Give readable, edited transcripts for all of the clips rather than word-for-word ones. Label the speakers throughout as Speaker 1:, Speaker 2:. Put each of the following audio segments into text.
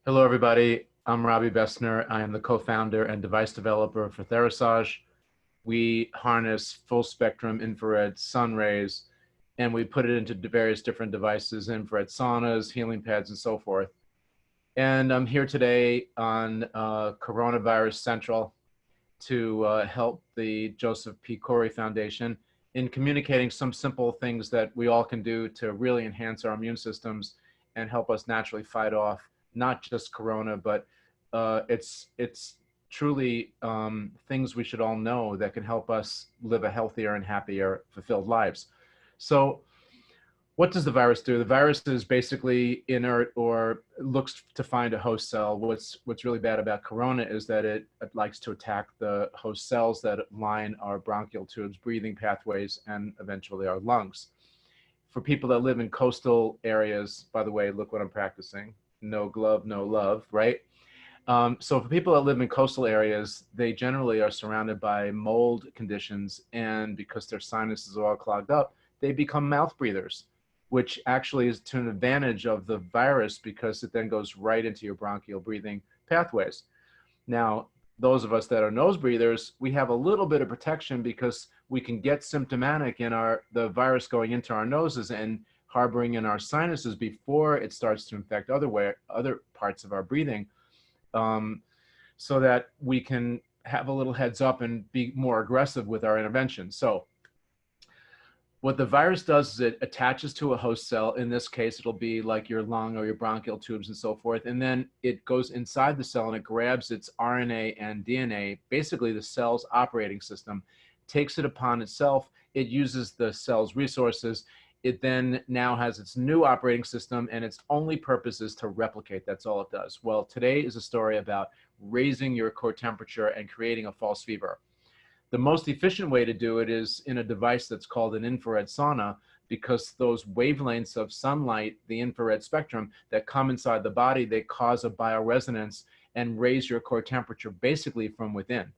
Speaker 1: Hello, everybody. I'm Robby Besner. I am the co-founder and device developer for Therasage. We harness full spectrum infrared sun rays, and we put it into various different devices, infrared saunas, healing pads, and so forth. And I'm here today on Coronavirus Central to help the Joseph P. Corey Foundation in communicating some simple things that we all can do to really enhance our immune systems and help us naturally fight off not just corona, but it's truly things we should all know that can help us live a healthier and happier, fulfilled lives. So what does the virus do? The virus is basically inert or looks to find a host cell. What's really bad about corona is that it likes to attack the host cells that line our bronchial tubes, breathing pathways, and eventually our lungs. For people that live in coastal areas, by the way, look what I'm practicing. No glove, no love, right? So for people that live in coastal areas, they generally are surrounded by mold conditions, and because their sinuses are all clogged up, they become mouth breathers, which actually is to an advantage of the virus because it then goes right into your bronchial breathing pathways. Now, those of us that are nose breathers, we have a little bit of protection because we can get symptomatic in the virus going into our noses and harboring in our sinuses before it starts to infect other parts of our breathing, so that we can have a little heads up and be more aggressive with our intervention. So what the virus does is it attaches to a host cell. In this case, it'll be like your lung or your bronchial tubes and so forth. And then it goes inside the cell and it grabs its RNA and DNA, basically the cell's operating system, takes it upon itself. It uses the cell's resources. It then now has its new operating system, and its only purpose is to replicate. That's all it does. Well, today is a story about raising your core temperature and creating a false fever. The most efficient way to do it is in a device that's called an infrared sauna, because those wavelengths of sunlight, the infrared spectrum that come inside the body, they cause a bioresonance and raise your core temperature basically from within,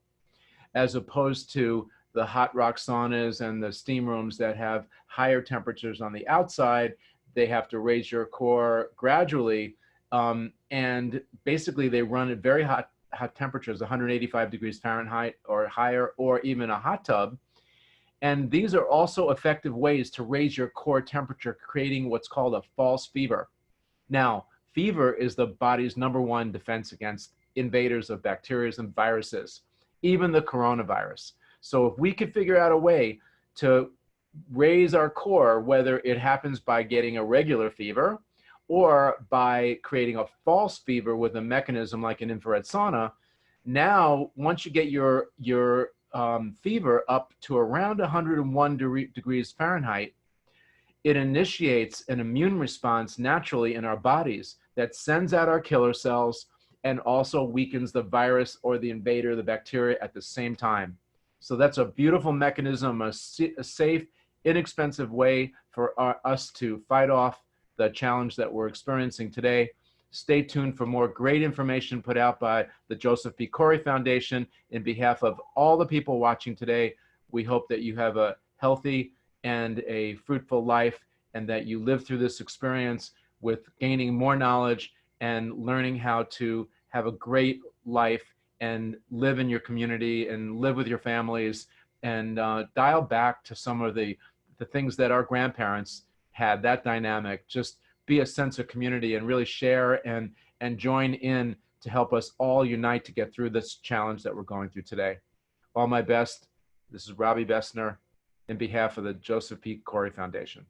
Speaker 1: as opposed to the hot rock saunas and the steam rooms that have higher temperatures on the outside. They have to raise your core gradually, and basically they run at very hot temperatures, 185 degrees Fahrenheit or higher, or even a hot tub. And these are also effective ways to raise your core temperature, creating what's called a false fever. Now, fever is the body's #1 defense against invaders of bacteria and viruses, even the coronavirus. So if we could figure out a way to raise our core, whether it happens by getting a regular fever or by creating a false fever with a mechanism like an infrared sauna, now once you get your fever up to around 101 degrees Fahrenheit, it initiates an immune response naturally in our bodies that sends out our killer cells and also weakens the virus or the invader, the bacteria, at the same time. So that's a beautiful mechanism, a safe, inexpensive way for us to fight off the challenge that we're experiencing today. Stay tuned for more great information put out by the Joseph P. Corey Foundation. In behalf of all the people watching today, we hope that you have a healthy and a fruitful life, and that you live through this experience with gaining more knowledge and learning how to have a great life and live in your community and live with your families, and dial back to some of the things that our grandparents had, that dynamic. Just be a sense of community and really share and join in to help us all unite to get through this challenge that we're going through today. All my best. This is Robby Besner in behalf of the Joseph P. Corey Foundation.